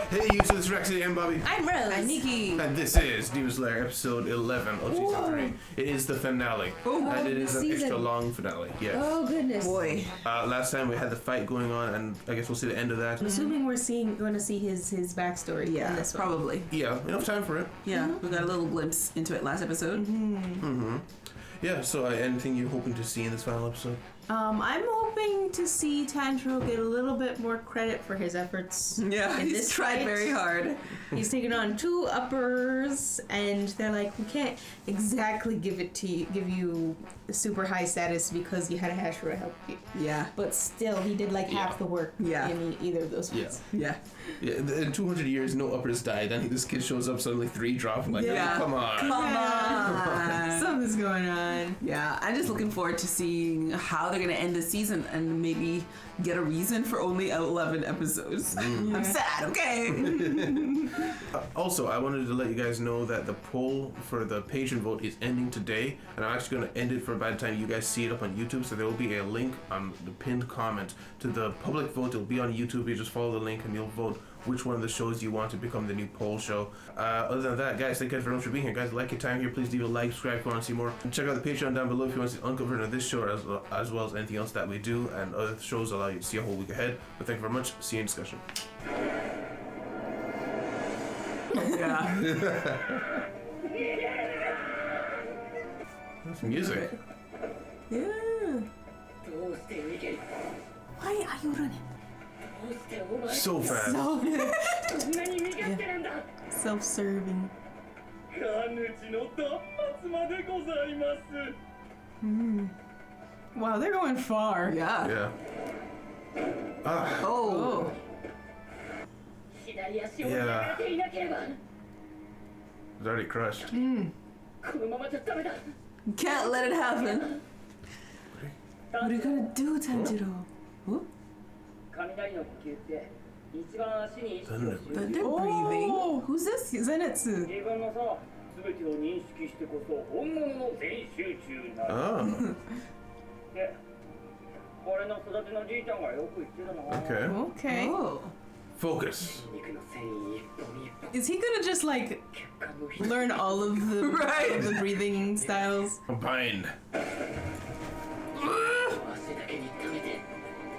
Hey, you two, this is Rexy and Bobby. I'm Rose. I'm Nikki. And this is Demon Slayer episode 11 of season 3. It is the finale. And it is an extra long finale. Yes. Oh, goodness. Boy. Last time we had the fight going on, and I guess we'll see the end of that. I'm assuming we're going to see his backstory in this one. Probably. Yeah, enough time for it. Yeah, we got a little glimpse into it last episode. Yeah, so anything you're hoping to see in this final episode? I'm hoping to see Tanjiro get a little bit more credit for his efforts. Yeah, he's tried very hard. He's taken on 2 uppers, and they're like, we can't exactly give you super high status because you had a Hashira help you. Yeah. But still, he did like half the work in either of those fights. Yeah. In 200 years, no uppers died, and this kid shows up, suddenly 3 drop. I'm like, come on. Come on. Something's going on. Yeah, I'm just looking forward to seeing how they're going to end the season and maybe get a reason for only 11 episodes. I'm sad, okay? Also, I wanted to let you guys know that the poll for the patron vote is ending today, and I'm actually going to end it for by the time you guys see it up on YouTube, so there will be a link on the pinned comment to the public vote. It'll be on YouTube. You just follow the link and you'll vote which one of the shows you want to become the new poll show. Other than that, guys, thank you guys very much for being here. Guys, like your time here. Please leave a like, subscribe if you want to see more. And check out the Patreon down below if you want to see the uncut version of this show, as well as anything else that we do, and other shows allow you to see a whole week ahead. But thank you very much. See you in discussion. Yeah. That's music. Yeah. Why are you running? So fast. Self-serving. Wow, they're going far. Yeah. Ah. Oh. Yeah. It's already crushed. You can't let it happen. What are you gonna do, Tanjiro? Huh? Thunder breathing. Who's this? Zenitsu. Oh. Okay. Oh. Focus. Is he gonna just like learn all of the the breathing styles? Combined.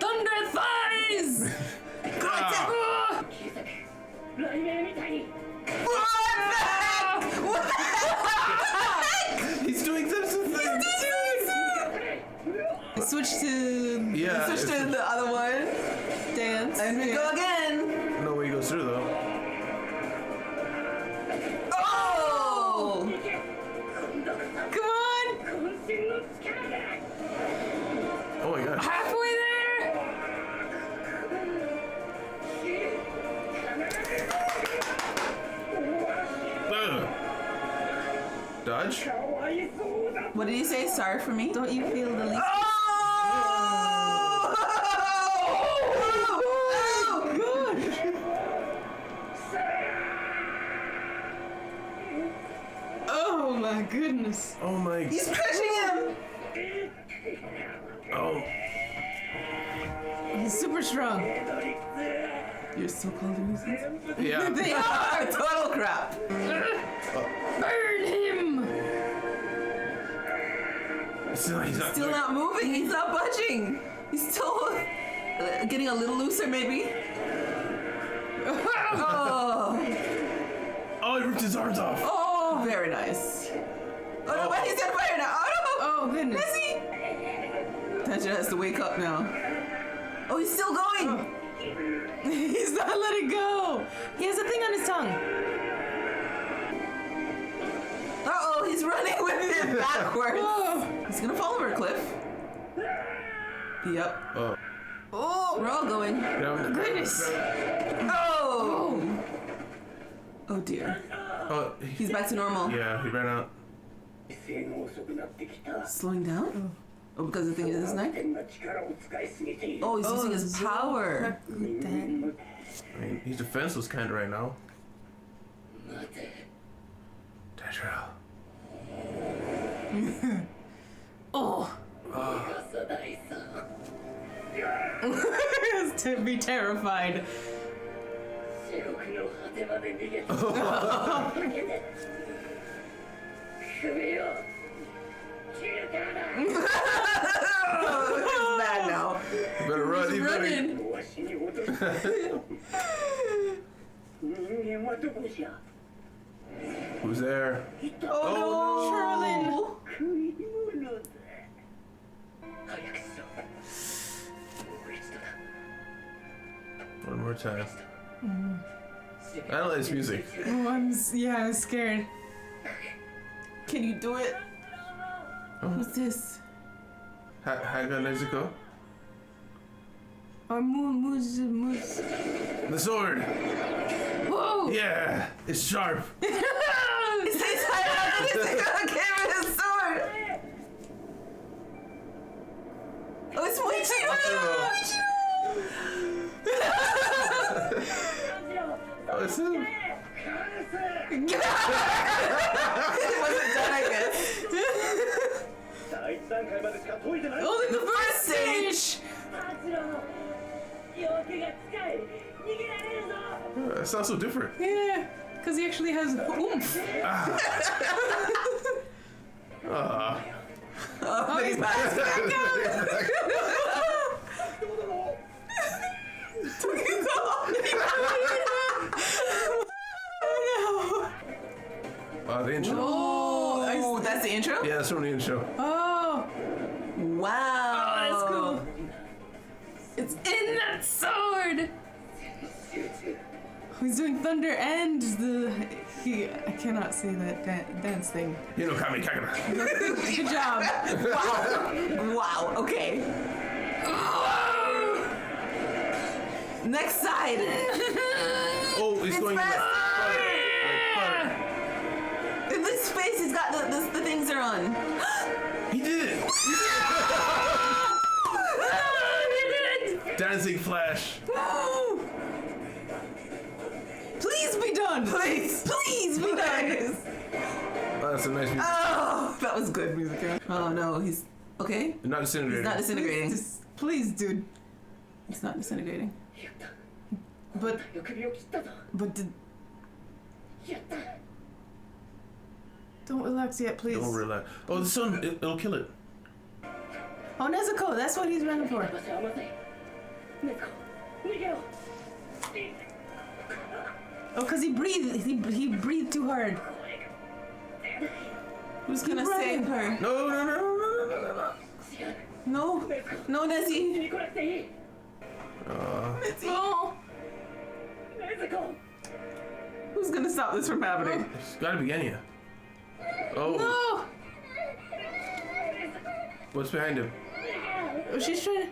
Thunder thighs! He's doing this thing. Switch to Switch to the other one. dance. And we go again. No way he goes through though. Oh! Come on! Oh my gosh. Halfway there! Dodge? What did he say? Sorry for me? Don't you feel the least? Oh! Good! Oh my goodness. Oh my. He's crushing him! Oh. He's super strong. You're so called losers. Yeah. They are! Total crap. Burn him! Still not moving. He's not budging. He's still getting a little looser, maybe. Oh. Oh, he ripped his arms off. Oh, very nice. Oh no, but he's on fire now. Oh no! Oh goodness. Is he? Tanjiro has to wake up now. Oh, he's still going. He's not letting go. He has a thing on his tongue. Uh-oh, he's running with it backwards. Oh. He's gonna fall over a cliff. Yep. Oh. Oh, we're all going. Yeah. Goodness. Oh! Oh dear. Oh, He's back to normal. yeah, he ran out. Slowing down? Oh, because the thing is his neck? Oh, he's using his power. I mean, he's defenseless kind of right now. Tanjiro. Oh. To be terrified. It's bad now. Better run, He's you better. running. Who's there? Oh, One more time. I don't like this music. Oh, I'm scared. Can you do it? Oh. Who's this? Haga Nezuko? Or Muz. The sword! Whoa! Yeah! It's sharp! He's give me his sword. Oh, it's Moichiro! Oh, it's him! He wasn't done, I guess. Only the first stage! That sounds so different. Yeah, because he actually has oomph. Oh, he's back. The intro. Oh, that's the intro? Yeah, that's from the intro. Oh, Wow. that's cool. It's in that sword. He's doing thunder and I cannot say that dance thing. You know, Kami Kagana. Good job. Wow, okay. Next side. Oh, he's going in fast. butter. In this space, he's got the things are on. He did it! Dancing Flash. Please be done. Please be done. Oh, that's a nice music. Oh, that was good music. Oh no, he's okay. Not disintegrating. He's not disintegrating. Please, dude. He's not disintegrating. But don't relax yet, please. Don't relax. Oh, the sun, it'll kill it. Oh, Nezuko, that's what he's running for. Oh, because he breathed. He breathed too hard. Who's gonna save her? No. No, Nezzy. Oh. Who's gonna stop this from happening? It's gotta be Enya. Oh, No. what's behind him? Oh, she's trying.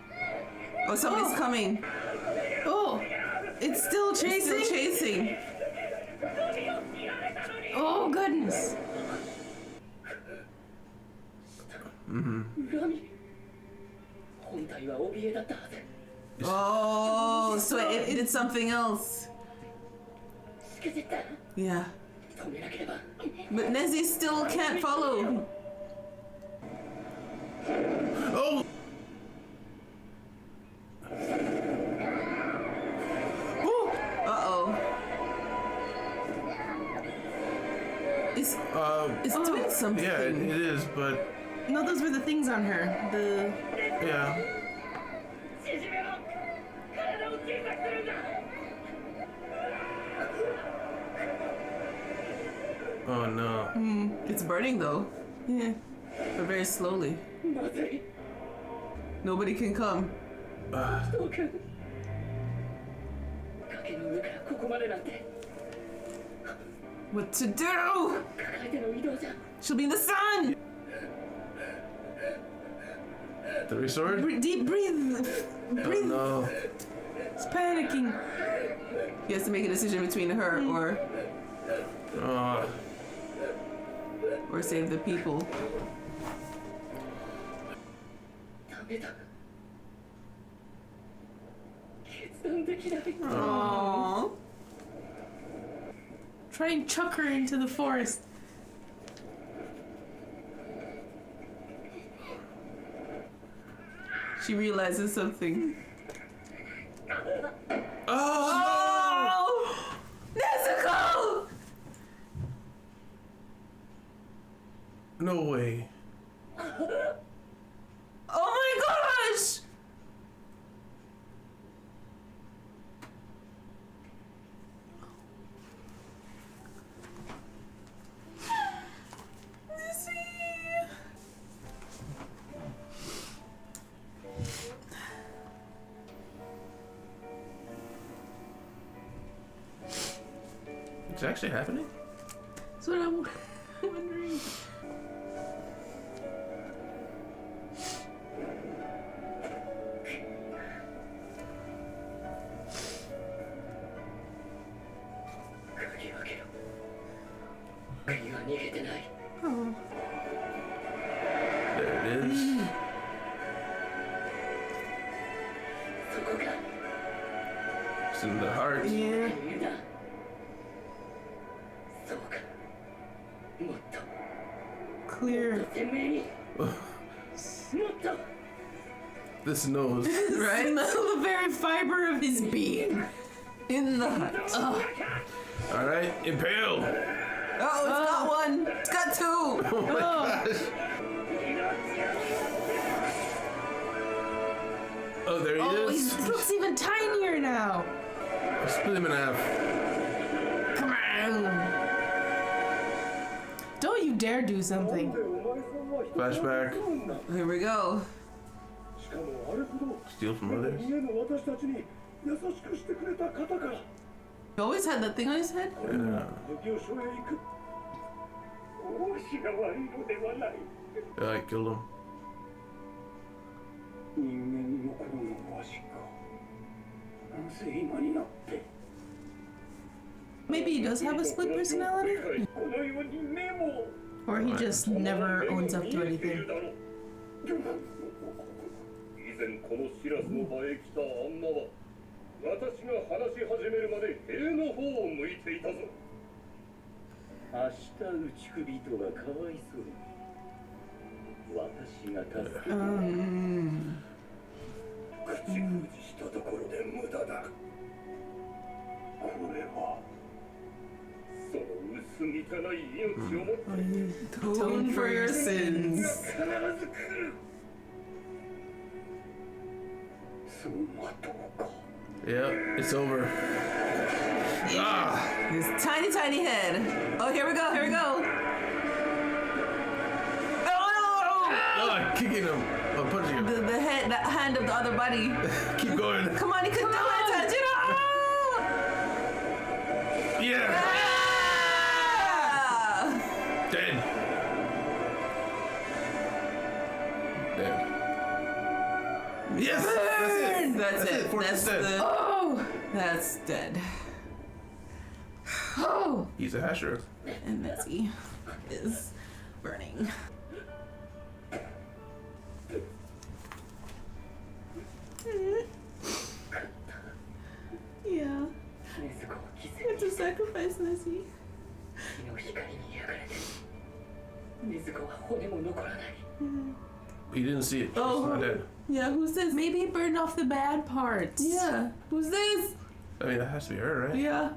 Oh, somebody's coming. Oh, it's still chasing. Still chasing. Oh goodness. Oh, so it did something else. Yeah. But Nezzy still can't follow. Oh! Uh-oh. It's doing something. Yeah, it is, but No, those were the things on her. yeah. Oh no. It's burning though, Yeah. but very slowly. Nobody can come. What to do? She'll be in the sun. The resort? Deep breathe. Oh no. It's panicking. He has to make a decision between her or save the people. Aww. Try and chuck her into the forest. She realizes something. Oh! No way. Oh my gosh! It's actually happening? That's what I'm wondering. Oh. There it is. It's in the heart. Yeah. Clear. This nose. Right? The very fiber of his being. In the heart. Oh. Alright, impale. Oh, it's got one. It's got two. Oh my gosh. Oh, there he Oh, is. he looks even tinier now. Split him in half. Come on. Don't you dare do something. Flashback. Here we go. Steal from others. He always had that thing on his head. Yeah. I killed him. Maybe he does have a split personality? Or he just never owns up to anything. Atone for your sins. Yep, it's over. Ah! His tiny, tiny head. Oh, here we go. Here we go. Oh, kicking him. Oh, punching him. The head, the hand of the other body. Keep going. Come on, you can do it, Tanjiro! Yeah! Ah! Dead. Dead. Yes! That's it. That's it. Force That's is dead. the. Oh! That's dead. Oh! He's a hasher. And Mitzi is burning. Yeah. You have to sacrifice Nessie. He didn't see it. Oh. He's not dead. Yeah, who's this? Maybe he burned off the bad parts. Yeah, who's this? I mean, that has to be her, right? Yeah.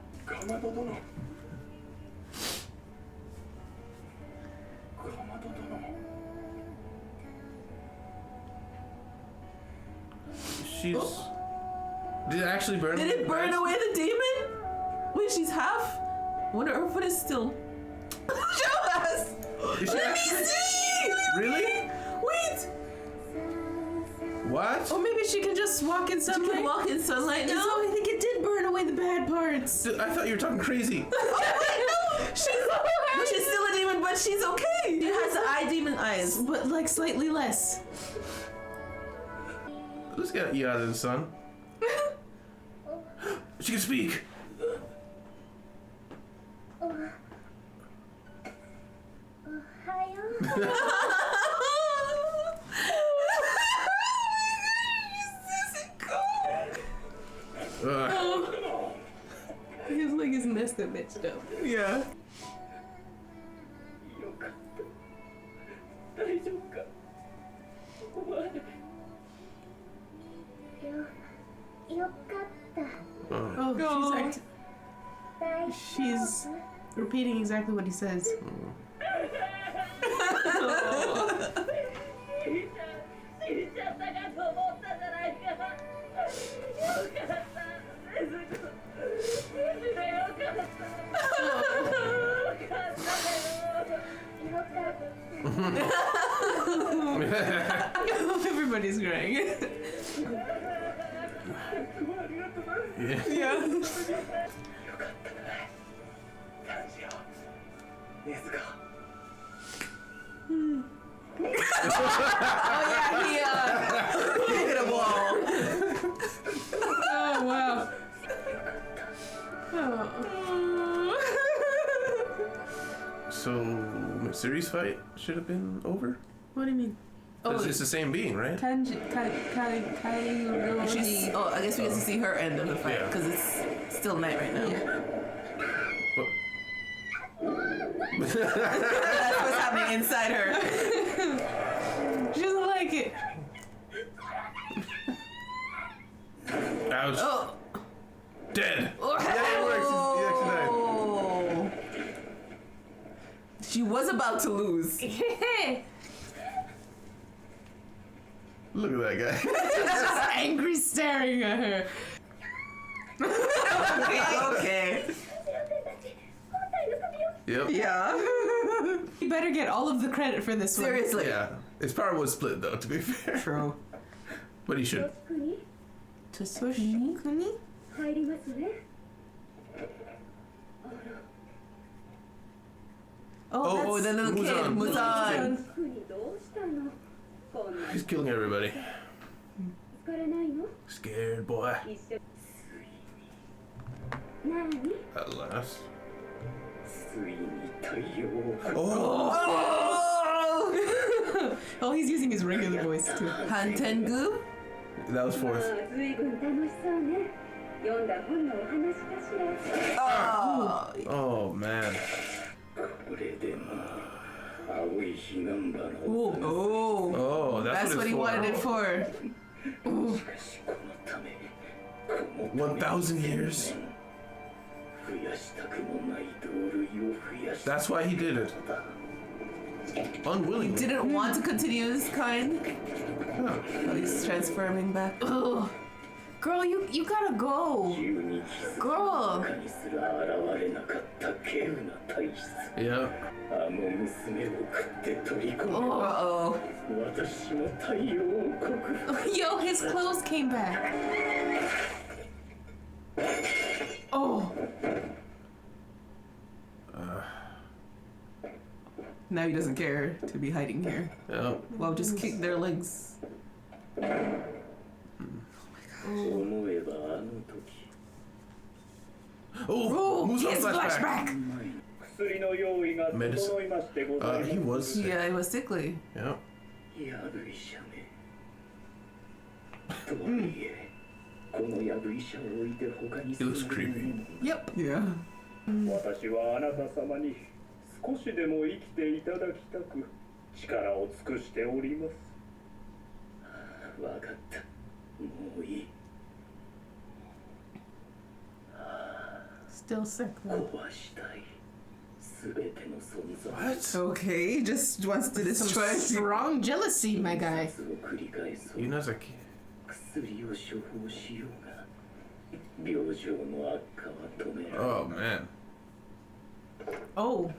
She's. Did it actually burn? Did it burn away the demon? Wait, she's half? Wonder her foot is still. Show us! Is she Let me actually? see! Really? Wait! What? Or maybe she can just walk in She sunlight. can walk in sunlight So now? I think it did burn away the bad parts. Dude, I thought you were talking crazy. Oh, wait, no! She's still a demon, but she's okay! She has the eye demon eyes. But like slightly less. Let's get you out of the sun. She can speak. His leg is messed up, bitched up. Yeah. Oh, she's repeating exactly what he says. Everybody's crying. Yeah. Yeah. Oh yeah, he hit a wall. Oh wow. Oh. So, Mitsuri's fight should have been over? What do you mean? Oh, It's the same being, right? Kanji. She's. Oh, I guess we get to see her end of the fight Yeah. because it's still night right now. But, That's what's happening inside her. She doesn't like it. ouch. Oh. Dead. Oh. Yeah, it works. He actually died. She was about to lose. Look at that guy. Just angry staring at her. Okay. Yep. Yeah. You better get all of the credit for this Seriously. Yeah. His power was split, though, to be fair. True. But he should. Toshikuni? Oh, the little kid, Muzan. He's killing everybody. Scared boy. At last. Oh! Oh, he's using his regular voice too. Hantengu? That was fourth. Oh. Oh, man. Oh. Oh. Oh, That's what he wanted it for. 1,000 years. That's why he did it. Unwillingly. Didn't want to continue his kind. Huh. Oh, he's transforming back. Ugh. Girl, you gotta go. Girl. Yeah. Uh-oh. Yo, his clothes came back. Oh. Now he doesn't care to be hiding here. Yeah. Well, just kick their legs. Oh, Muzan His flashback. Medicine. He was sick. Yeah, he was sickly. Yeah. He looks creepy. Yep. Yeah. 私はあなた様に少しでも生きていただきたく力を尽くしております。わかった。もういい。 Still sick though. 壊したい。すべての存在。 What? Okay, he just wants to Some destroy. strong jealousy, my guy. を繰り返そう。 Inazaki. 薬を処方しようが病状の悪化は止められない Oh, man. Oh.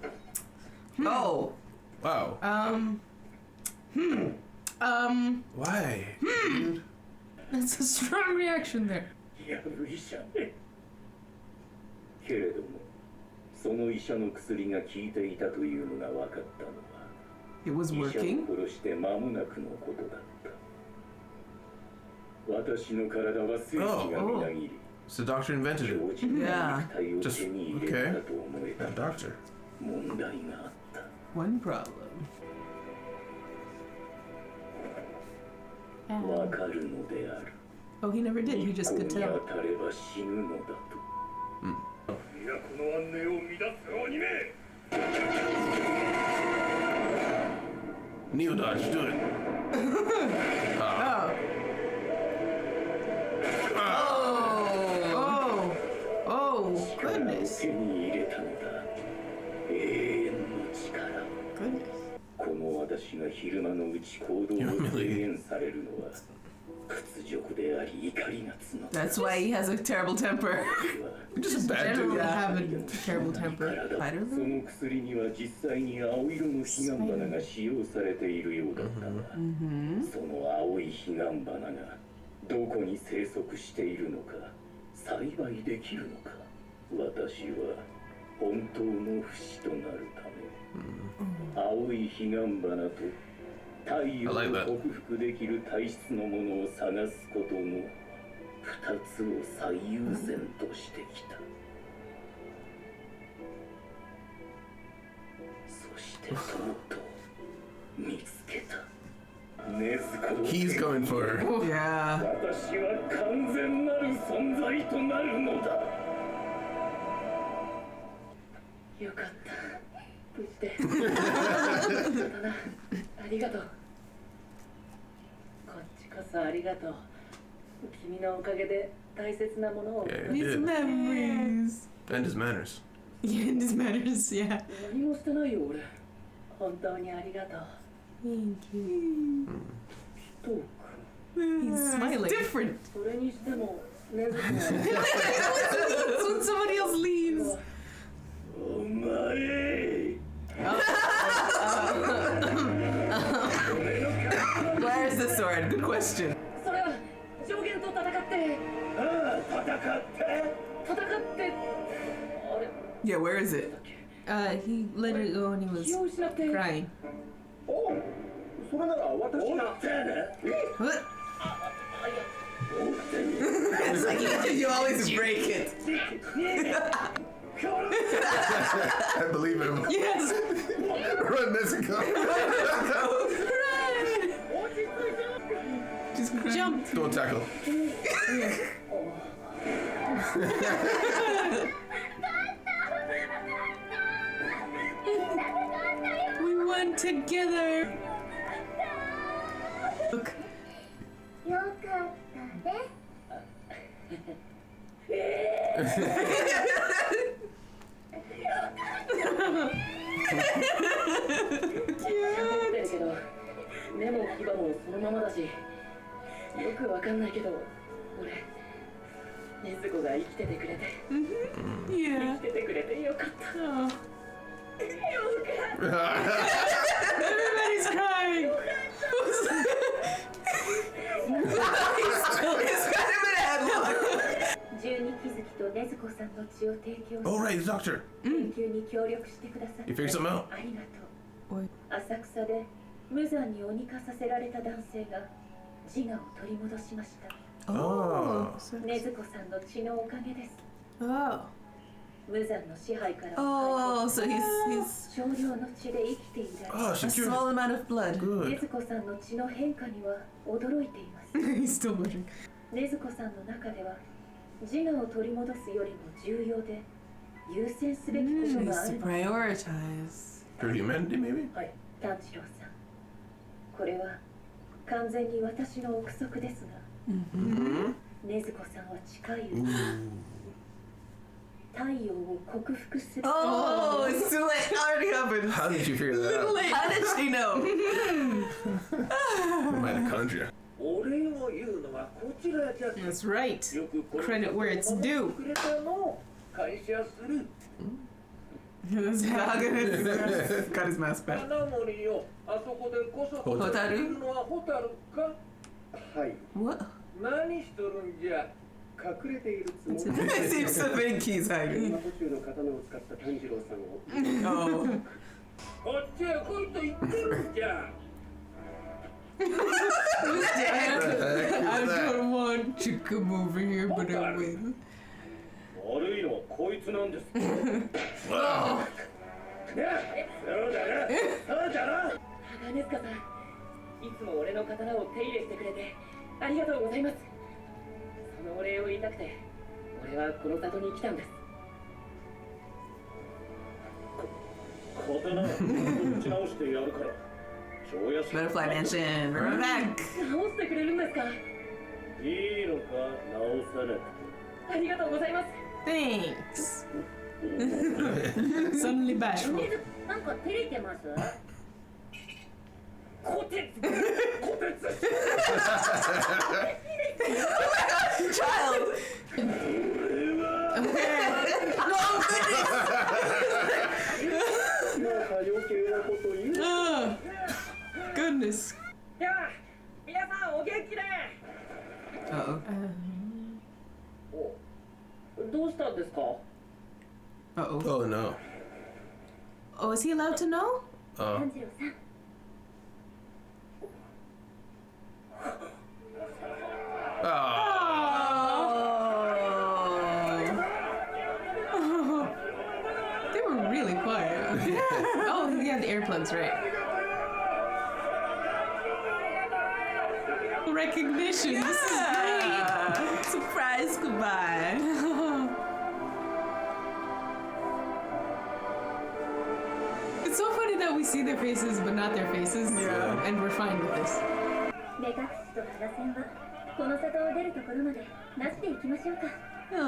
Oh. Wow. Why? Dude? That's a strong reaction there. やぶ医者ねけれどもその医者の薬が効いていたというのが分かったのは It was 医者 working. を殺して間もなくのことだった私の体は正義がみなぎり So the doctor invented it. 強靭な Yeah. 肉体を手に入れたと思えた A doctor. 問題があった One problem. わかるのである Oh, he never did. He just could 一向に tell. 当たれば死ぬのだといやこの安寧を乱す鬼め Neo dodge, do it. Oh, goodness. 手に入れたのだ永遠の力 Goodness. この私が昼間のうち行動を制限されるのは屈辱であり怒りが募った That's why he has a terrible temper. Just a bad Generally dude. have a terrible temper. その薬には実際に青色の彼岸花が使用されているようだったが、その青い彼岸花がどこに生息しているのか栽培できるのか、私は本当の不死となるため、青い彼岸花と太陽を克服できる体質のものを探すことの2つを最優先としてきた。そしてとうとう見つけた。禰豆子を He's coming for her. Yeah. 私は完全なる存在となるのだ。よかった。無事で。だな。ありがとう。こっちこそありがとう。君のおかげで大切なものを。Yeah, His you did. memories. And his manners. Yeah, and his manners, yeah. 何もしてないよ俺。本当にありがとう。Thank you. トーク。 He's smiling. Different. それにしても禰豆子は。 That's when somebody else leaves. お前。 Where's the sword? Good question. それは上限と戦って。ああ、戦ってあれ Yeah, where is it? He let it go and he was 気を失って。 crying. おう、それなら私が。 What? It's like you always break it. I believe him. Yes. Run, Nezuko. Just jump. Don't tackle. We won together. Look. よかったね。喋ってるけど、目も牙もそのままだし、よくわかんないけど、俺、禰豆子が生きててくれて、 Yeah. 生きててくれてよかった。 Oh. よかった。 Everybody's crying. It's kind of an headlock. 十二気づきと禰豆子さんの血を提供 Oh, し right, the doctor. 研究に協力してくださって You figured something out? ありがとう。 Oi. 浅草で無残に鬼化させられた男性が自我を取り戻しました。 Oh. 禰豆子さんの血のおかげです。 Oh. 無残の支配から Oh, so he's 少量の血で生きていられ Oh, a she cured small amount of blood. 禰 Good. 豆子さんの血の変化には驚いています。 He's still blushing. 禰豆子さんの中では自我を取り戻すよりも重要で優先すべきこと Needs があ to るの。 prioritize. For humanity, maybe? はい、炭治郎さん。これは完全に私の憶測ですが、 Mm-hmm. 禰豆子さんは近いうち Ooh. 太陽を克服する。 Oh, it's too late. Already happened. How did you figure that out? How did she know? Mitochondria. お礼を言うのはこちらじゃ。 That's right. よくこの Credit where it's due. くれたの感謝する。 That's how Got his mask back. 花森よ、あそこでこそホタルいるのはホタルか。はい。 What? 何しとるんじゃ。隠れているつもり。 It seems so big he's 今 hiding. 途中の刀を使った炭治郎さんを。 Oh. こっちへ来いと言ってるんじゃ。 I don't want you to come over here, but I will. 悪いのはこいつなんです。ねえ、そうだな。そうだな。鋼塚さん、いつも俺の刀を手入れしてくれてありがとうございます。そのお礼を言いたくて、俺はこの里に来たんです。刀を打ち直してやるから。蝶屋敷 Butterfly Mansion. We're back. 直してくれるんですか。いいのか、直さなくて。ありがとうございます。 Thanks. Suddenly bashful. なんか照れてます？コテツコテツ Child. Oh, goodness. いや皆さんお元気で Uh-oh. どうしたんですか Uh-oh. Oh no. Oh, is he allowed to know? 炭治郎さん They were really quiet. Oh, he had the earplugs, right? Recognition. This is great. Surprise goodbye. It's so funny that we see their faces but not their faces. Yeah. And we're fine with this. 目隠しと肌線はこの里を出るところまでなしで行きましょうか Oh.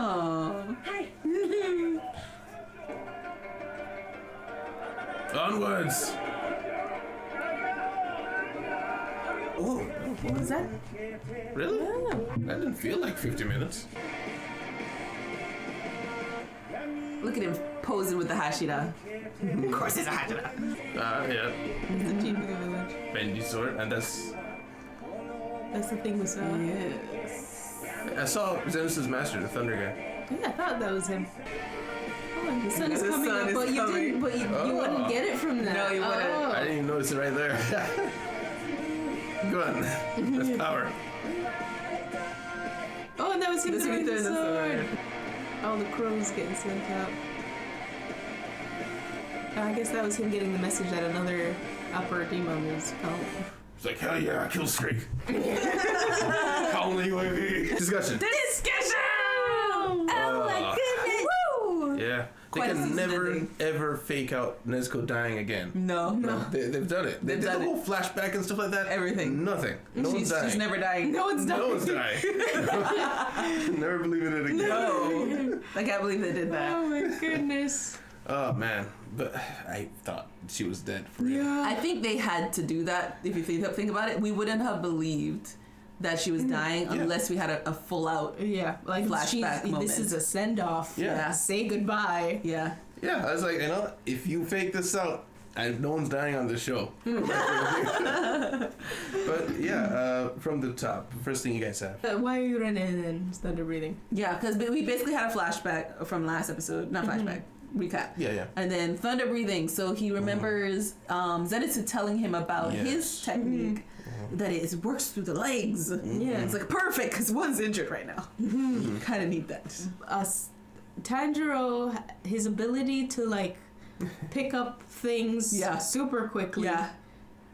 はい Onwards. Oh, What was that? really? That didn't feel like 50 minutes. Look at him posing with the Hashira. Of course it's a Hashira. Yeah. It's the chief of the village. Benji sword, and that's. That's the thing with Yes. I saw Zenith's master, the Thunder guy. Yeah, I thought that was him. Oh, and the sun is The coming sun up, is but you coming. didn't. But you wouldn't get it from that. No, you wouldn't. Oh. I didn't even notice it right there. Good. That's power. Oh, and that was him This throwing the is the sword. All the crows getting sent out. I guess that was him getting the message that another upper demon was calling. It's like, hell yeah, kill streak. Call the UAV. Discussion. Discussion! Oh my goodness! Woo! Yeah. They Quite a can season never, ending. ever fake out Nezuko dying again. No. They've done it. They They've did done the it. whole flashback and stuff like that. Everything. Nothing. No one's dying. She's never dying. No one's done. No one's dying. Never believe in it again. No. I can't believe they did that. Oh my goodness. Oh man, but I thought she was dead for real. Yeah. I think they had to do that. If you think about it, we wouldn't have believed that she was dying unless we had a full out. Yeah, like Flashback moment. this is a send off. Yeah. Say goodbye. Yeah. Yeah, I was like, if you fake this out, no one's dying on the show. But yeah, from the top, first thing you guys have. Why are you running and thunder breathing? Yeah, because we basically had a flashback from last episode. Not flashback. Recap. Yeah. And then thunder breathing. So he remembers Zenitsu telling him about his technique. That it works through the legs. Yeah. It's like perfect because one's injured right now. Kind of need that. Tanjiro, his ability to like pick up things super quickly. Yeah.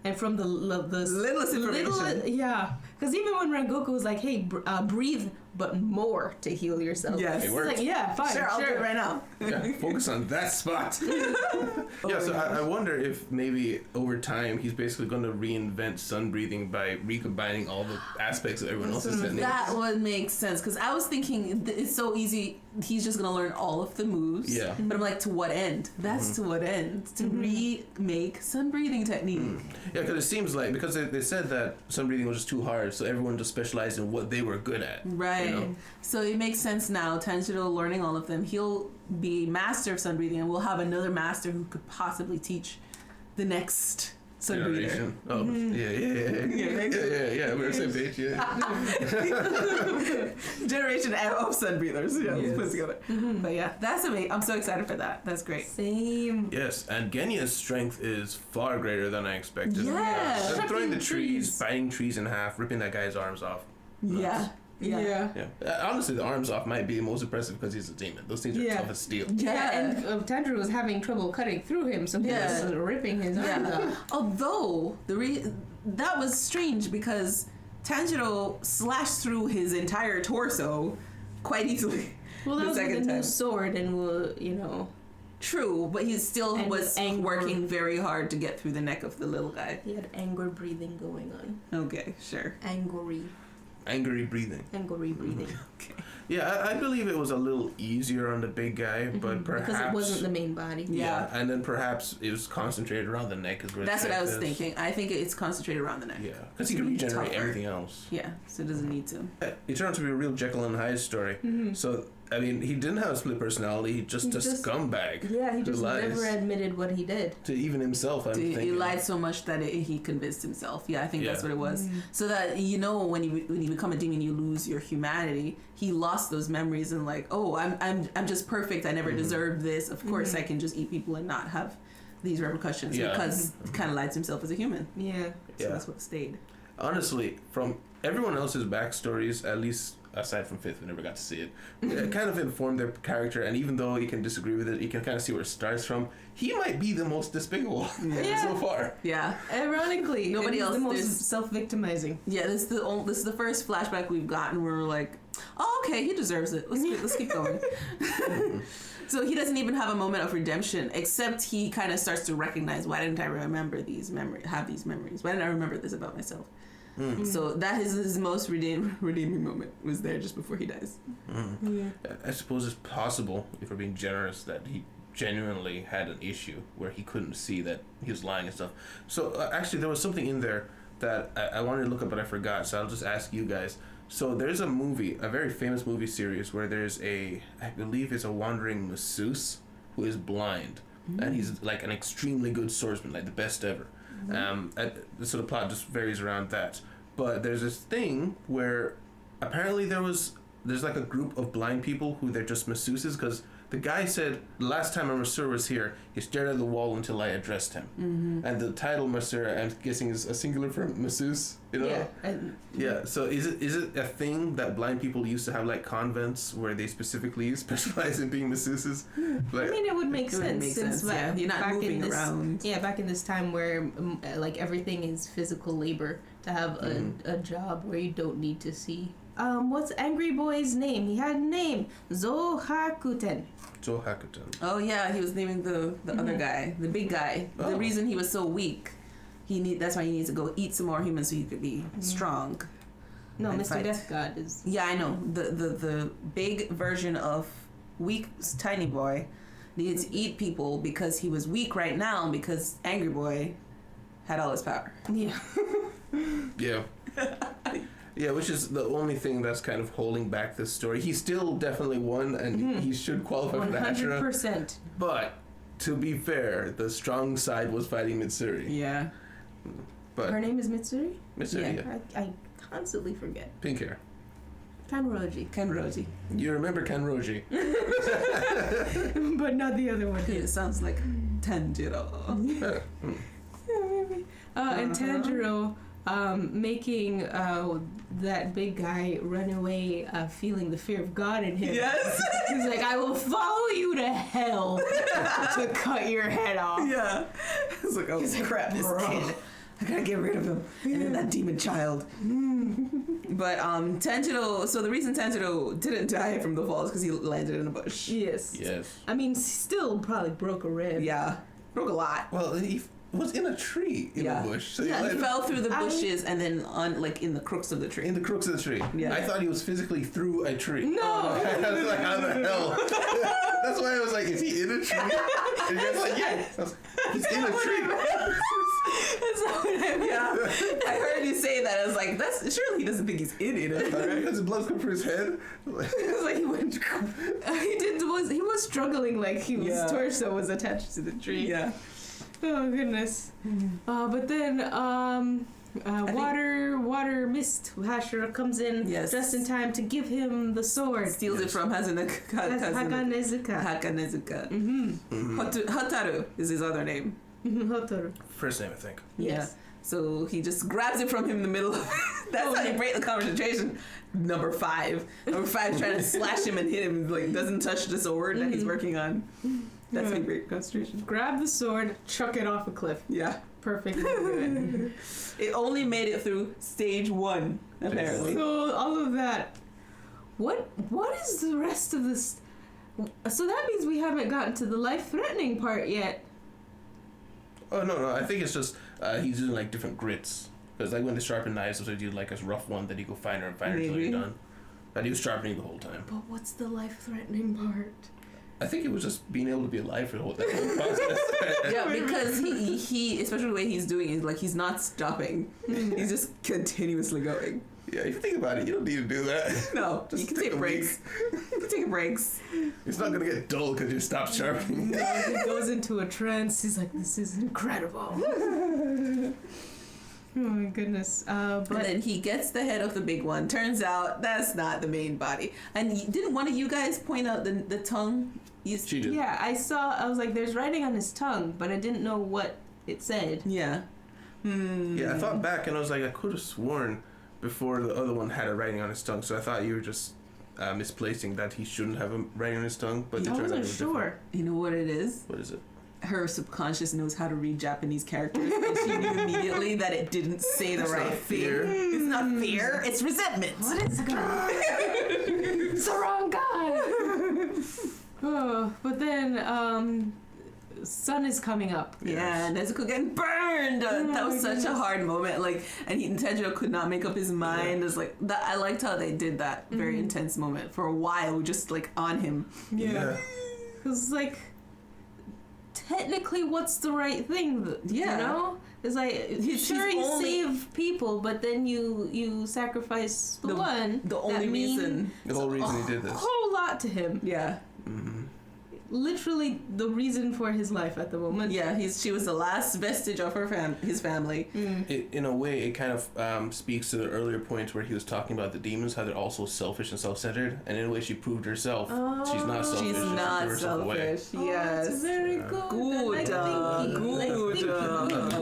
And from the Littlest information. Yeah. Because even when Rengoku was like, hey, breathe, but more to heal yourself. Yes. It It's works. like, yeah, fine, Sure, I'll do it right now. Yeah, focus on that spot. Yeah, so I wonder if maybe over time he's basically going to reinvent sun breathing by recombining all the aspects of everyone else's techniques. That would make sense because I was thinking it's so easy. He's just gonna learn all of the moves. Yeah. But I'm like, to what end? That's to what end? To remake sun breathing technique. Yeah, because it seems like, because they said that sun breathing was just too hard, so everyone just specialized in what they were good at. Right. You know? So it makes sense now. Tanjiro learning all of them. He'll be master of sun breathing, and we'll have another master who could possibly teach the next sun breather. Generation. Oh, yeah. We're on the same page, Generation of sun breathers. Yeah, let's put it together. But yeah, that's amazing. I'm so excited for that. That's great. Same. Yes, and Genya's strength is far greater than I expected. Yeah. Them throwing the Shucking trees, biting trees in half, ripping that guy's arms off. Yeah. Yeah. Honestly, the arms off might be most impressive because he's a demon. Those things are tough as steel. Yeah, and Tanjiro was having trouble cutting through him, so he was ripping his arms off. Although that was strange because Tanjiro slashed through his entire torso quite easily. Well, that the was with second a new time. sword, and True, but he still And was anger. working very hard to get through the neck of the little guy. he had anger breathing going on. Okay, sure. Angry. Angry breathing. Angry breathing. Okay. Yeah, I believe it was a little easier on the big guy, but perhaps Because it wasn't the main body. Yeah, and then perhaps it was concentrated around the neck. That's what I was thinking. I think it's concentrated around the neck. Yeah, because he can regenerate everything else. Yeah, so it doesn't need to. It turned out to be a real Jekyll and Hyde story. So, I mean, he didn't have a split personality. He just a scumbag. Yeah, he just lies never admitted what he did. to even himself. I'm thinking. He lied so much that he convinced himself. Yeah, I think that's what it was. So that when you become a demon, you lose your humanity. He lost those memories and like, oh, I'm just perfect. I never deserved this. Of course, I can just eat people and not have these repercussions because he kind of lied to himself as a human. Yeah. So that's what stayed. Honestly, from everyone else's backstories, at least aside from Fifth, we never got to see it. It kind of informed their character, and even though you can disagree with it, you can kind of see where it starts from. He might be the most despicable so far. Yeah. Ironically, nobody else. The most self-victimizing. Yeah, this is the first flashback we've gotten where we're like, oh, okay, he deserves it. Let's keep going. So he doesn't even have a moment of redemption, except he kind of starts to recognize, why didn't I remember these memories? Why didn't I remember this about myself? So that is his most redeeming moment, was there just before he dies. Yeah. I suppose it's possible, if we're being generous, that he genuinely had an issue where he couldn't see that he was lying and stuff. So actually, there was something in there that I wanted to look up, but I forgot. So I'll just ask you guys. So there's a movie, a very famous movie series, where there's I believe it's a wandering masseuse who is blind, and he's like an extremely good swordsman, like the best ever. So the plot just varies around that. But there's this thing where apparently there's like a group of blind people who they're just masseuses, because the guy said the last time a masseur was here, he stared at the wall until I addressed him. And the title masseur, I'm guessing, is a singular for masseuse. You know? Yeah. So is it a thing that blind people used to have, like convents where they specifically specialize in being masseuses? Like, I mean, it would make sense. Yeah, you're not moving around. Yeah, back in this time where like everything is physical labor, to have a job where you don't need to see. What's Angry Boy's name? He had a name. Zohakuten. Oh yeah, he was naming the other guy, the big guy. The reason he was so weak, that's why he needs to go eat some more humans so he could be strong. No, Mr. Fight. Death God is. Yeah, I know. The big version of weak tiny boy needed to eat people because he was weak right now because Angry Boy had all his power. Yeah. Yeah. Yeah, which is the only thing that's kind of holding back this story. He still definitely won, and he should qualify for the Hashira. 100%. But, to be fair, the strong side was fighting Mitsuri. Yeah. But her name is Mitsuri? Mitsuri, yeah. I constantly forget. Pink hair. Kenroji. You remember Kenroji. But not the other one. It sounds like Tanjiro. Yeah, maybe. And Tanjiro making that big guy run away, feeling the fear of God in him. Yes. He's like, I will follow you to hell to cut your head off. Yeah. It's like, oh crap, this kid. I gotta get rid of him. And then that demon child. But Tanjiro, so the reason Tanjiro didn't die from the fall is because he landed in a bush. Yes. I mean, still probably broke a rib. Yeah. Broke a lot. Well, he was in a tree in a bush. So he fell through the bushes and then in the crooks of the tree. In the crooks of the tree. Yeah. I thought he was physically through a tree. No. I was like, how the hell? That's why I was like, is he in a tree? And you guys were like, yeah. He's in a tree. That's not what I mean. Yeah. I heard you say that. I was like, surely he doesn't think he's in it. Right? Because the blood's coming from his head. It was like he went. He was struggling, like his torso was attached to the tree. Yeah. Oh goodness. But then water mist Hashira comes in just in time to give him the sword. Steals it from Hakanezuka. Hotaru is his other name. Hotaru. First name, I think. Yes. So he just grabs it from him in the middle of that's how you break the concentration. Number 5 trying to slash him and hit him, like doesn't touch the sword that he's working on. That's a great concentration. Grab the sword, chuck it off a cliff. Yeah. Perfectly good. It only made it through stage 1, apparently. So all of that. What is the rest of this? So that means we haven't gotten to the life-threatening part yet. Oh no! I think it's just he's using like different grits. Because like when they sharpen knives, sometimes you like a rough one, then you go finer and finer until you're done. But he was sharpening the whole time. But what's the life-threatening part? I think it was just being able to be alive for the whole process. Yeah, because he especially the way he's doing it, like he's not stopping. He's just continuously going. Yeah, if you think about it, you don't need to do that. No, Just you can take take a breaks. You can take breaks. It's not gonna get dull because you stop sharpening. He goes into a trance. He's like, "This is incredible." Oh my goodness. But And then he gets the head of the big one. Turns out that's not the main body. And didn't one of you guys point out the tongue? She did. yeah, I was like, "There's writing on his tongue," but I didn't know what it said. Yeah. Yeah, I thought back and I was like, I could have sworn before the other one had a writing on his tongue, so I thought you were just misplacing that he shouldn't have a writing on his tongue. But I wasn't sure. You know what it is? What is it? Her subconscious knows how to read Japanese characters, and she knew immediately that it didn't say the right thing. fear. It's not fear. It's resentment. What is God? It's the wrong guy. Oh, but then sun is coming up. Yeah, Nezuko getting burned. That was such a hard moment. Like, and Tenjiro could not make up his mind. It's like that. I liked how they did that very intense moment for a while. We just like on him. Yeah. Because like, technically, what's the right thing? You know, it's like He's you only- save people, but then you sacrifice the one. The only that means reason. The whole reason he did a this. whole lot to him. Yeah. Literally the reason for his life at the moment. Yeah, she was the last vestige of his family. In a way, it kind of speaks to the earlier points where he was talking about the demons, how they're also selfish and self-centered, and in a way she proved herself. She's not selfish. She's she not threw herself away. selfish. Oh, Yes. that's very good. Good, I like thinking.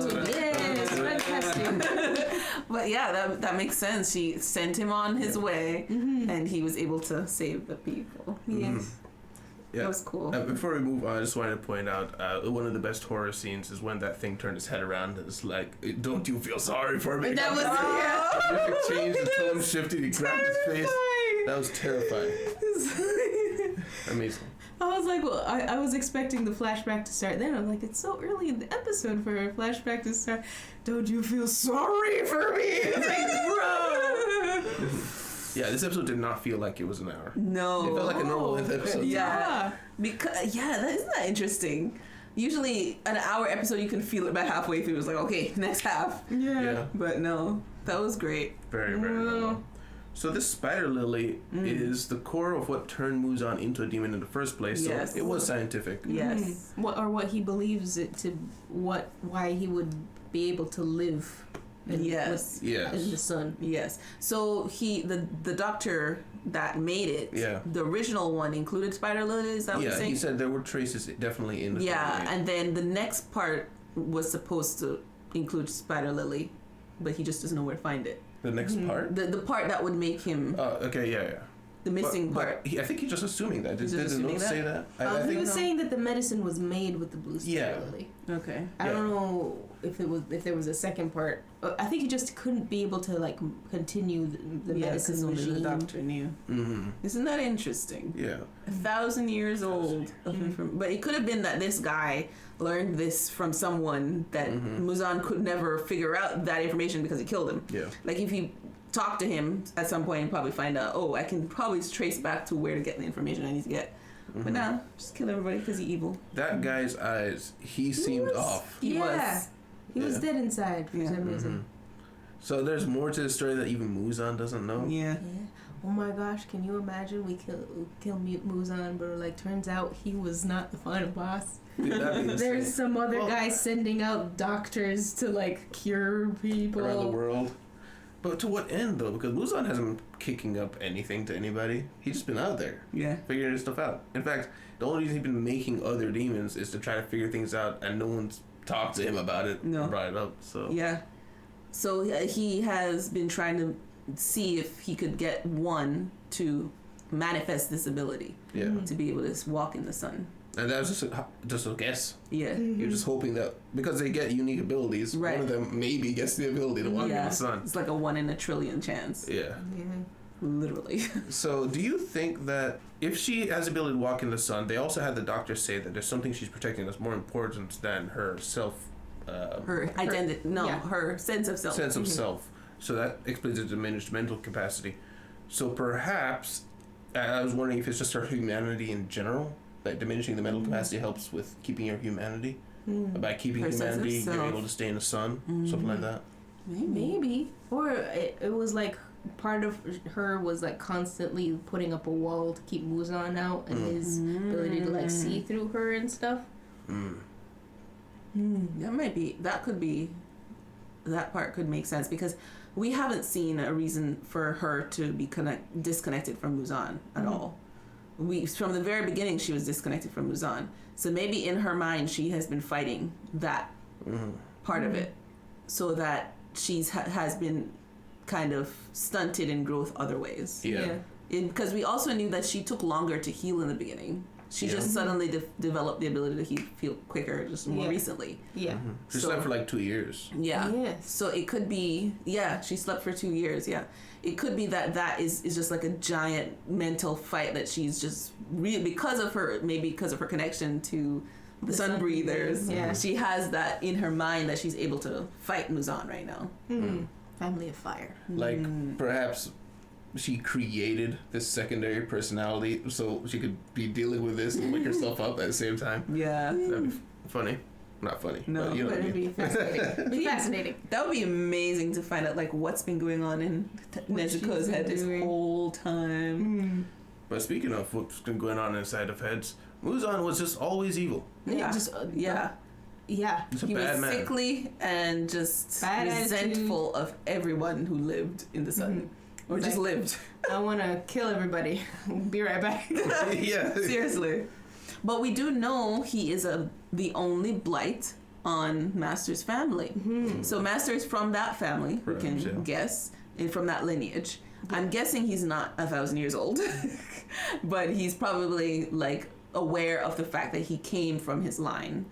good. Yes, fantastic. But yeah, that makes sense. She sent him on his way, and he was able to save the people. Yes. Yeah. That was cool. Before we move on, I just wanted to point out one of the best horror scenes is when that thing turned its head around. It's like, don't you feel sorry for me? That was Terrific change, the tone shifted, he grabbed his face. That was terrifying. Amazing. I was like, well, I was expecting the flashback to start then. I'm like, it's so early in the episode for a flashback to start. Don't you feel sorry for me? It's like, bro. Yeah, this episode did not feel like it was an hour. No. It felt like a normal length episode. Yeah. Because isn't that interesting? Usually an hour episode you can feel it by halfway through. It's like, okay, next half. Yeah. But no, that was great. Very, very well. So this spider lily is the core of what turned Muzan into a demon in the first place. So Yes. it was scientific. Yes. What he believes it to, why he would be able to live. Yes. In the sun. Yes. So the doctor that made it. Yeah. The original one included spider lily. Is that what you're saying? He said there were traces definitely in the Yeah, family. and then the next part was supposed to include spider lily, but he just doesn't know where to find it. The next part? The part that would make him Oh, okay, yeah. the missing part. I think he's just assuming that. Did He's the just note assuming say that? I He think was saying that the medicine was made with the blue spider lily. Okay. I don't know if there was a second part. I think he just couldn't be able to like continue the medicine because only regime. the doctor knew. Mm-hmm. Isn't that interesting? Yeah. 1,000 years old. But it could have been that this guy learned this from someone that Muzan could never figure out that information because he killed him. Yeah. Like if you talk to him at some point and probably find out, I can probably trace back to where to get the information I need to get. But nah, just kill everybody because he's evil. That guy's eyes, he seemed off. He was. He was dead inside for some reason. So there's more to the story that even Muzan doesn't know. Yeah. Oh my gosh, can you imagine we kill Muzan, but like turns out he was not the final boss. Dude, that'd be insane. There's some other guy sending out doctors to like cure people around the world. But to what end though? Because Muzan hasn't kicking up anything to anybody. He's just been out there. Yeah. Figuring his stuff out. In fact, the only reason he's been making other demons is to try to figure things out, and no one's talked to him about it. No. Brought it up. So. Yeah. So he has been trying to see if he could get one to manifest this ability. Yeah. To be able to walk in the sun. And that was just a guess. Yeah. You're just hoping that because they get unique abilities, Right. one of them maybe gets the ability to walk in the sun. It's like a 1 in a trillion chance. Yeah. Literally. So, do you think that if she has the ability to walk in the sun, they also had the doctor say that there's something she's protecting that's more important than her self her identity. yeah. Her sense of self. Sense of self. So that explains the diminished mental capacity. So perhaps I was wondering if it's just her humanity in general. That diminishing the mental capacity helps with keeping your humanity. By keeping Her sense of humanity, you're self. able to stay in the sun. Something like that. Maybe. Or it was like part of her was like constantly putting up a wall to keep Muzan out and his ability to like see through her and stuff. That might be. That could be. That part could make sense because we haven't seen a reason for her to be disconnected from Muzan at all. From the very beginning she was disconnected from Muzan. So maybe in her mind she has been fighting that part of it, so that she's has been kind of stunted in growth other ways. Yeah. Because we also knew that she took longer to heal in the beginning. She just suddenly developed the ability to heal quicker just more recently. Yeah. She slept for like 2 years. Yeah. Yes. So it could be, she slept for 2 years, It could be that is just like a giant mental fight that she's just because of her connection to the sun breathers. Yeah. She has that in her mind that she's able to fight Muzan right now. Family of fire. Like perhaps she created this secondary personality so she could be dealing with this and wake herself up at the same time. Yeah. That'd be funny. Not funny. No, but you know what I It'd mean. be fascinating. It'd be fascinating. That would be amazing to find out like what's been going on in Nezuko's she's head been this doing. whole time. But speaking of what's been going on inside of heads, Muzan was just always evil. Yeah. Yeah. He's a He bad was man. sickly and just Bad resentful of everyone who lived in the sun. Or He's just like- lived. I want to kill everybody. Be right back. Yeah. Seriously. But we do know he is the only blight on Master's family. So Master is from that family, we can Perhaps, yeah. guess, and from that lineage. I'm guessing he's not 1,000 years old, but he's probably like aware of the fact that he came from his line.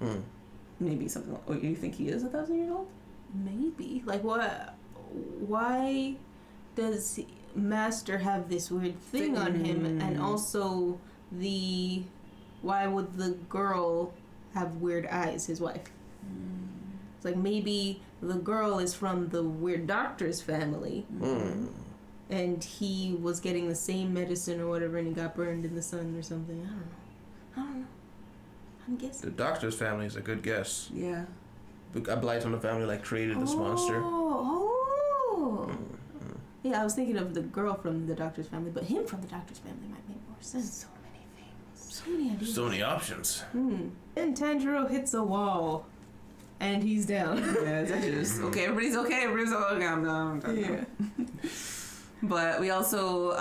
Maybe something like, or you think he is 1,000 years old? Maybe. Like, what? Why does Master have this weird thing on him? And also, why would the girl have weird eyes, his wife? It's like maybe the girl is from the weird doctor's family. And he was getting the same medicine or whatever and he got burned in the sun or something. I don't know. I'm guessing. The doctor's family is a good guess. Yeah. A blight on the family like created this monster. Oh. Yeah, I was thinking of the girl from the doctor's family, but him from the doctor's family might make more sense. So many things. So many ideas. So many options. Then Tanjiro hits a wall, and he's down. Yeah, it's actually just, okay, everybody's okay, I'm done. Yeah. But we also,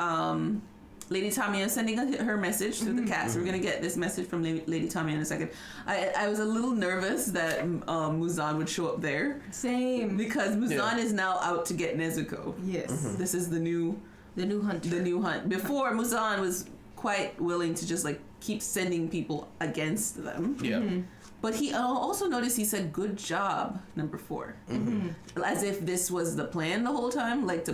Lady Tamayo sending her message through the cast. We're going to get this message from Lady Tamayo in a second. I was a little nervous that Muzan would show up there. Same. Because Muzan is now out to get Nezuko. Yes. This is the new hunt. The new hunt. Before, Muzan was quite willing to just like keep sending people against them. Yeah. But he also noticed he said "good job" number 4, as if this was the plan the whole time. Like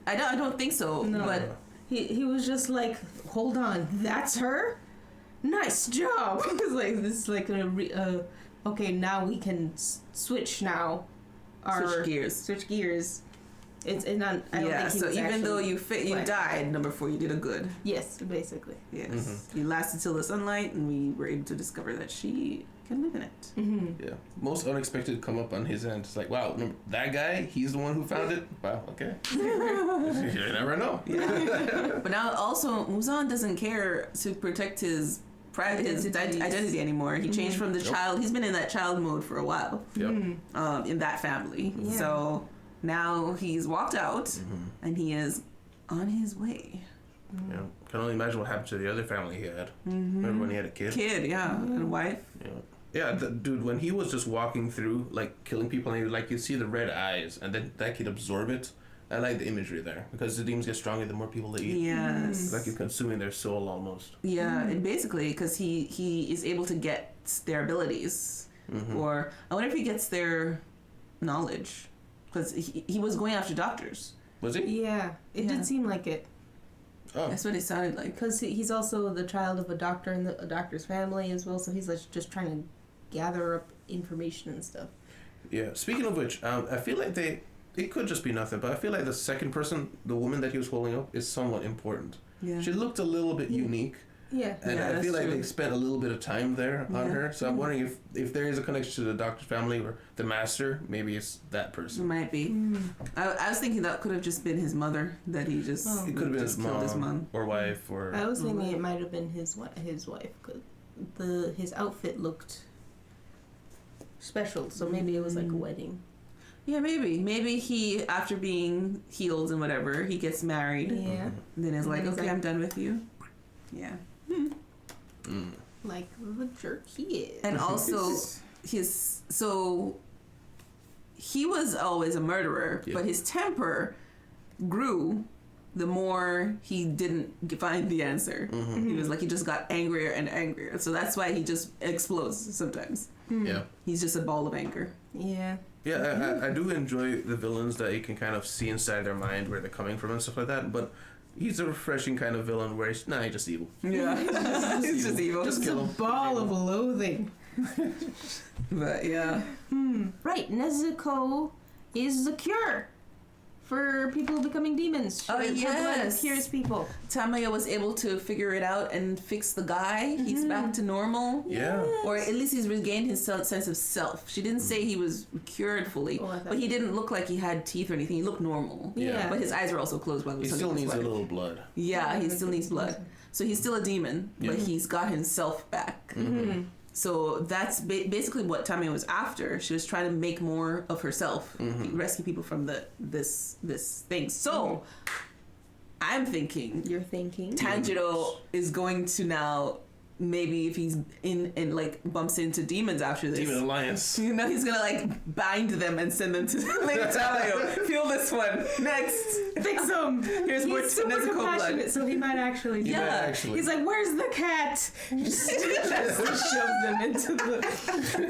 I don't think so. No. But He was just like, hold on, that's her? Nice job. It's like this, like okay, now we can switch now. Switch gears. It's not. I don't think he so was even though you planned. died, number 4, you did a good. Yes, basically. Yes, you lasted till the sunlight, and we were able to discover that she can live in it. Yeah. Most unexpected come up on his end. It's like, wow, remember that guy? He's the one who found it? Wow, okay. You never know. But now also, Muzan doesn't care to protect his identity anymore. He changed from the child. He's been in that child mode for a while. Yep. In that family. Yeah. So now he's walked out, and he is on his way. Yeah. Can only imagine what happened to the other family he had. Remember when he had a kid? And a wife. Yeah. Yeah, dude, when he was just walking through, like, killing people, and you see the red eyes, and then that could absorb it. I like the imagery there, because the demons get stronger the more people they eat. Yes. It's like you're consuming their soul almost. Yeah, and basically, because he is able to get their abilities. Or, I wonder if he gets their knowledge. Because he was going after doctors. Was he? Yeah, it did seem like it. Oh. That's what it sounded like. Because he's also the child of a doctor in a doctor's family as well, so he's like just trying to gather up information and stuff. Yeah. Speaking of which, I feel like it could just be nothing, but I feel like the second person, the woman that he was holding up, is somewhat important. Yeah. She looked a little bit unique. Yeah. And Yeah, I that's feel like true. they spent a little bit of time there on Yeah. her. So I'm wondering if there is a connection to the doctor's family or the master. Maybe it's that It person. might be. I was thinking that could have just been his mother, that he just, Oh. It could have been just his killed mom, his mom. or wife or. I was thinking it might have been his wife. His outfit looked special, so maybe it was like a wedding. Yeah, maybe. Maybe he, after being healed and whatever, he gets married. Yeah. Then is like, And he's okay, like- I'm done with you. Yeah. Like the jerk he is. And also, he was always a murderer, Yeah. but his temper grew the more he didn't find the answer. He was like, he just got angrier and angrier. So that's why he just explodes sometimes. Yeah. He's just a ball of anger. Yeah. Yeah, I do enjoy the villains that you can kind of see inside their mind where they're coming from and stuff like that. But he's a refreshing kind of villain where he's just evil. Yeah. He's just evil. Just kill him. Ball of loathing. But yeah. Right, Nezuko is the cure for people becoming demons. Oh, Her blood yes. cures people. Tamayo was able to figure it out and fix the guy. He's back to normal. Yeah. Or at least he's regained his sense of self. She didn't say he was cured fully, Oh, I thought but he didn't look like he had teeth or anything. He looked normal. Yeah. But his eyes were also closed while he He was still under the needs a sweater. little blood. Yeah, he still needs blood. So he's still a demon, but he's got himself back. So that's basically what Tamayo was after. She was trying to make more of herself, rescue people from this thing. So I'm thinking You're thinking. Tanjiro is going to now, maybe if he's in like bumps into demons after this, Demon Alliance. you know, he's gonna like bind them and send them to Lady Tamayo. Feel this one next. Fix him. Here's more He's super Nezuko compassionate, blood. so he might actually. Yeah. Actually. He's like, "Where's the cat?" Just shove them into the.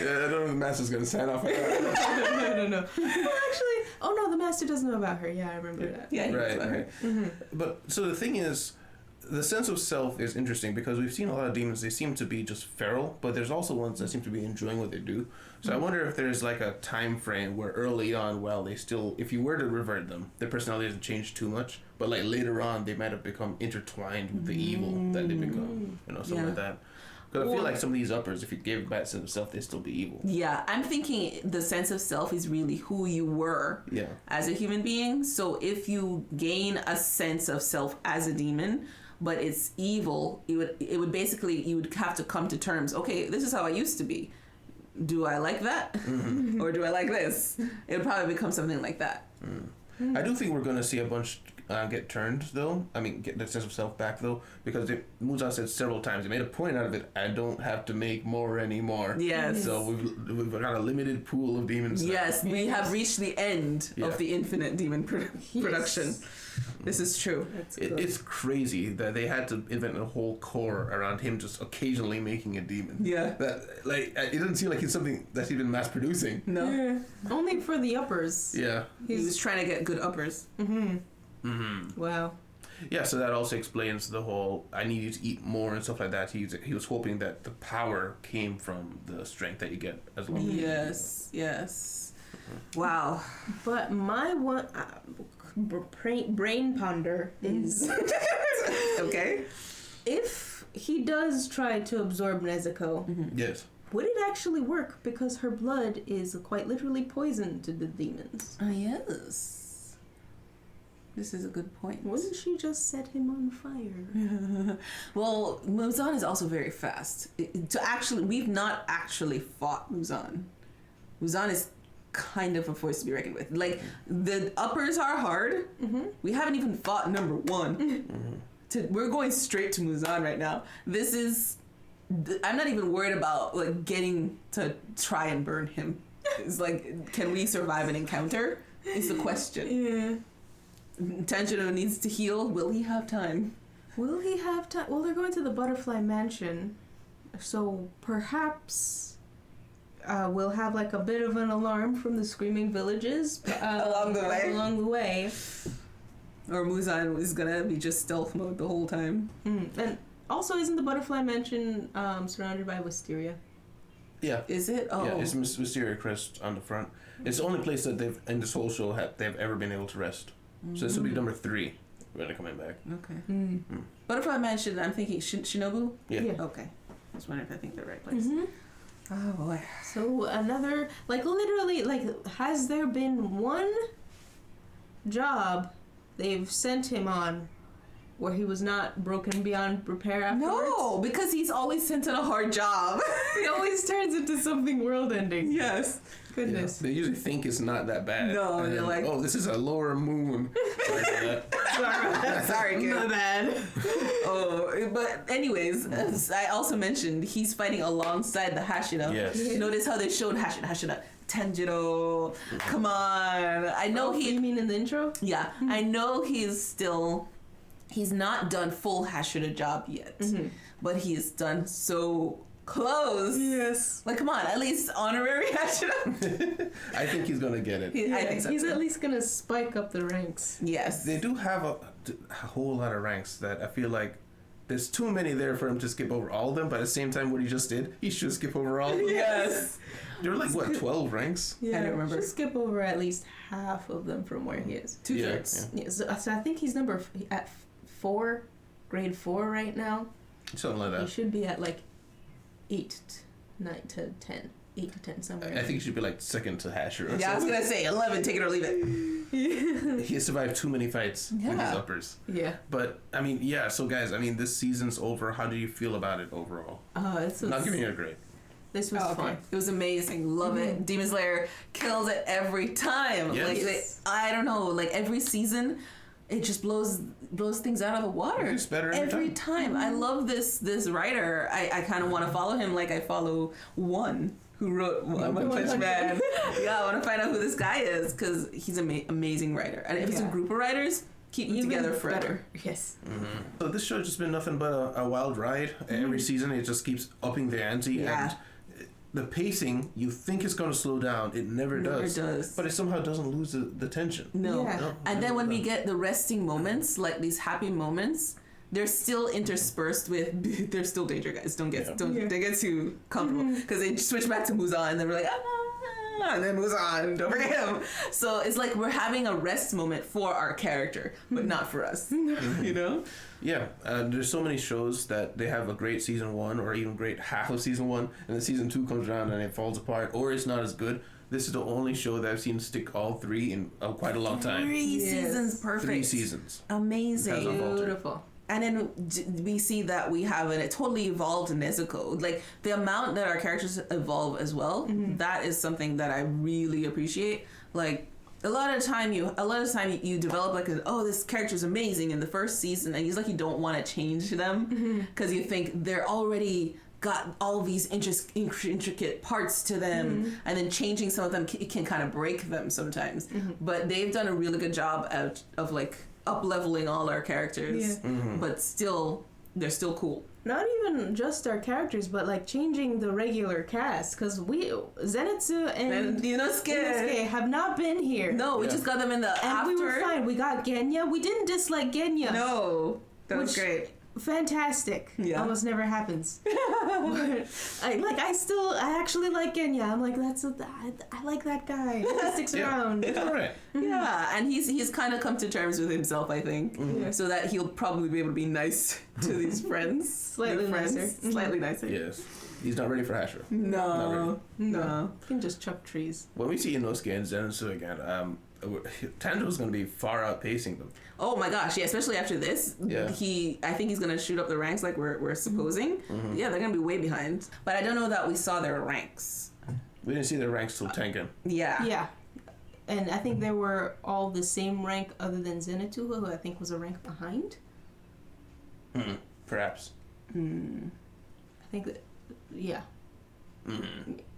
Yeah, I don't know if the master's gonna sign off on that. No. Well, actually, oh no, the master doesn't know about her. Yeah, I remember that. Yeah, he Right, knows about her. But so the thing is, the sense of self is interesting because we've seen a lot of demons. They seem to be just feral, but there's also ones that seem to be enjoying what they do. So I wonder if there's like a time frame where early on, well, they still, if you were to revert them, their personality doesn't change too much. But like later on, they might have become intertwined with the evil that they become. You know, something like that. Because I feel like some of these uppers, if you gave back sense of self, they'd still be evil. Yeah, I'm thinking the sense of self is really who you were Yeah. as a human being. So if you gain a sense of self as a demon, but it's evil, it would basically, you would have to come to terms. Okay, this is how I used to be. Do I like that, or do I like this? It would probably become something like that. I do think we're going to see a bunch get turned, though. I mean, get the sense of self back, though, because Muzan said several times, he made a point out of it, I don't have to make more anymore. Yes. So we've got a limited pool of demons now. Yes, we have reached the end Yeah. of the infinite demon production. This is true. That's good. It's crazy that they had to invent a whole core around him just occasionally making a demon. Yeah. That, like, it doesn't seem like it's something that's even mass producing. No. Yeah. Only for the uppers. Yeah. He was trying to get good uppers. Wow. Yeah, so that also explains the whole I need you to eat more and stuff like that. He was hoping that the power came from the strength that you get as well. Yes. Yes. Wow. But my one brain ponder is Okay. if he does try to absorb Nezuko, Yes. would it actually work? Because her blood is quite literally poison to the demons. Yes. This is a good point. Wouldn't she just set him on fire? Well, Muzan is also very fast. We've not actually fought Muzan. Muzan is kind of a force to be reckoned with. Like, the uppers are hard. We haven't even fought number one. We're going straight to Muzan right now. This is... I'm not even worried about, like, getting to try and burn him. It's like, can we survive an encounter? Is the question. Yeah. Tanjiro needs to heal. Will he have time? Will he have time? Well, they're going to the Butterfly Mansion, so perhaps we'll have like a bit of an alarm from the screaming villages Along the way. Along the way. Or Muzan is gonna be just stealth mode the whole time. And also, isn't the Butterfly Mansion surrounded by wisteria? Yeah. Is it? Oh. Yeah, it's Mysteria Crest on the front. It's the only place that they've in this whole show they've ever been able to rest. So this will be number 3 when they're coming back. Okay. Butterfly Mansion, I'm thinking Shinobu? Yeah. Okay. I was wondering if I think the right place. Oh boy. So another, like, literally, like, has there been one job they've sent him on where he was not broken beyond repair afterwards? No, because he's always sent on a hard job. He always turns into something world-ending. Yes. Goodness. Yeah, they usually think it's not that bad. No, and they're then, like, oh, this is a lower moon. Sorry, kid. My bad. Oh, but anyways, as I also mentioned he's fighting alongside the Hashira. Yes. Notice how they showed Hashira. Tanjiro, come on. I know You mean in the intro? Yeah, I know he's not done full Hashira job yet, but he's done so close. Yes. Like, come on, at least honorary Hashira. I think he's gonna get it. I think so. He's too. at least gonna spike up the ranks. Yes. They do have a whole lot of ranks that I feel like there's too many there for him to skip over all of them, but at the same time, what he just did, he should skip over all of them. Yes. There were like, what, 12 ranks? Yeah, I don't remember. Just skip over at least half of them from where he is. 2/3. Yeah, so I think he's at 4, grade 4 right now. Something like He that. should be at like 8 to 10. 8 to 10 somewhere. I think he should be like second to Hashira. Yeah, I was gonna say 11. Take it or leave it. He has survived too many fights with his uppers. Yeah. But, I mean, yeah, so guys, I mean, this season's over. How do you feel about it overall? Not giving it a grade. This was fun. It was amazing. Love it. Demon Slayer kills it every time. Yes. Like, I don't know, like every season it just blows things out of the water. It's better every time. I love this writer. I kind of want to follow him like I follow One who wrote One Punch Man. Yeah, I want to find out who this guy is because he's an amazing writer. And if it's a group of writers, keep them together forever. Better. Yes. So this show has just been nothing but a wild ride. Every season it just keeps upping the ante. Yeah. And the pacing, you think it's going to slow down. It never does. But it somehow doesn't lose the tension. No. Yeah. No, And then when we no. get the resting moments, like these happy moments, they're still interspersed with they're still danger, guys. Don't get too comfortable because they switch back to Muzan and then we're like and then Muzan, don't forget him. So it's like we're having a rest moment for our character, but not for us. You know? Yeah, there's so many shows that they have a great season 1 or even great half of season 1, and then season 2 comes around and it falls apart or it's not as good. This is the only show that I've seen stick all 3 in quite a long time. 3 seasons, perfect. 3 seasons. Amazing. Has unfaltered. Beautiful. And then we see that we have a totally evolved Nezuko. Like the amount that our characters evolve as well, that is something that I really appreciate. Like a lot of time you develop like this character's amazing in the first season, and it's like you don't want to change them because you think they're already got all these intricate parts to them, and then changing some of them can kind of break them sometimes. But they've done a really good job of like up-leveling all our characters, but still, they're still cool. Not even just our characters, but like changing the regular cast, because Zenitsu and Inosuke have not been here. No, we just got them in the and after. we were fine. We got Genya. We didn't dislike Genya. No, that was great. Fantastic. Yeah. Almost never happens. But I actually like Genya. I'm like, I like that guy. He sticks around. It's all right. Yeah, and he's kind of come to terms with himself, I think, so that he'll probably be able to be nice to these friends. Slightly nicer. Slightly nicer. Yes. He's not ready for Hashira. No. You can just chuck trees. When we see Inosuke and Zenitsu again, Tanjiro's going to be far outpacing them. Oh my gosh, yeah, especially after this. Yeah. I think he's going to shoot up the ranks like we're supposing. Yeah, they're going to be way behind. But I don't know that we saw their ranks. We didn't see their ranks till Tengen. Yeah. Yeah. And I think they were all the same rank other than Zenitsu, who I think was a rank behind. Perhaps. I think that, yeah.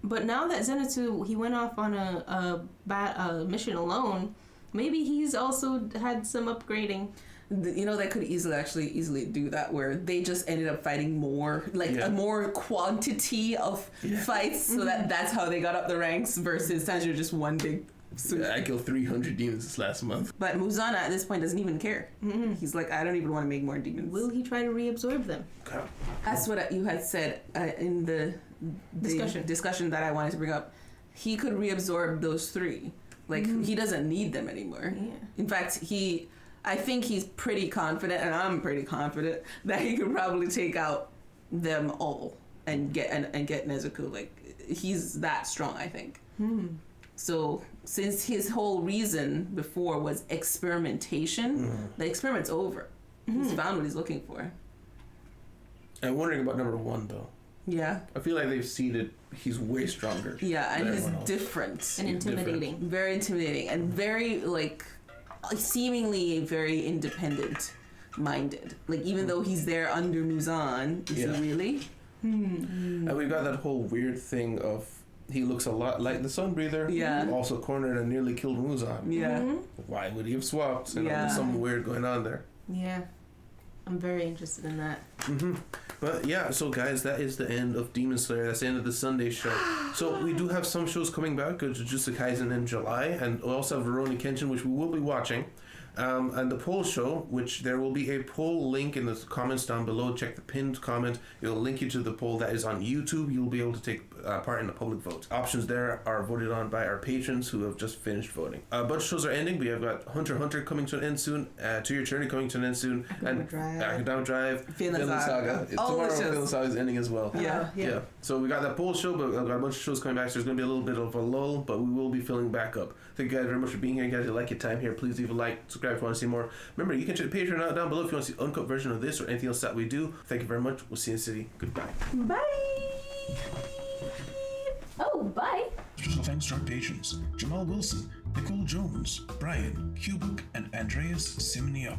But now that Zenitsu, he went off on a mission alone, maybe he's also had some upgrading. You know, they could easily do that where they just ended up fighting more, a more quantity of fights, so that's how they got up the ranks versus Tanjiro just one big. I killed 300 demons this last month. But Muzan at this point doesn't even care. He's like, I don't even want to make more demons. Will he try to reabsorb them? Okay. That's what you had said in the discussion that I wanted to bring up. He could reabsorb those 3. Like, he doesn't need them anymore. Yeah. In fact, I think he's pretty confident, and I'm pretty confident, that he could probably take out them all and get Nezuko. Like, he's that strong, I think. So, since his whole reason before was experimentation, the experiment's over. He's found what he's looking for. I'm wondering about number 1, though. Yeah. I feel like they've seeded he's way stronger. Yeah, and he's different. And intimidating. Very intimidating. And very, like, seemingly very independent minded. Like, even though he's there under Muzan, is he really? And we've got that whole weird thing of he looks a lot like the Sunbreather. Yeah. Who also cornered and nearly killed Muzan. Yeah. Why would he have swapped? You know, there's something weird going on there. Yeah. I'm very interested in that. But yeah, so guys, that is the end of Demon Slayer. That's the end of the Sunday show. So we do have some shows coming back. Jujutsu Kaisen in July, and we also have Rurouni Kenshin, which we will be watching. And the poll show, which there will be a poll link in the comments down below. Check the pinned comment. It'll link you to the poll that is on YouTube. You'll be able to take part in the public vote. Options there are voted on by our patrons who have just finished voting. A bunch of shows are ending. We have got Hunter x Hunter coming to an end soon. To Your Journey coming to an end soon. Academic Drive. Vinland Saga. Tomorrow Vinland Saga is ending as well. Yeah. So we got that poll show, but we've got a bunch of shows coming back. So there's going to be a little bit of a lull, but we will be filling back up. Thank you guys very much for being here. Guys, if you like your time here, please leave a like, subscribe if you want to see more. Remember, you can check the Patreon out down below if you want to see an uncut version of this or anything else that we do. Thank you very much. We'll see you in the city. Goodbye. Bye. Oh, bye. Special thanks to our patrons: Jamal Wilson, Nicole Jones, Brian, Cubic, and Andreas Simniuk.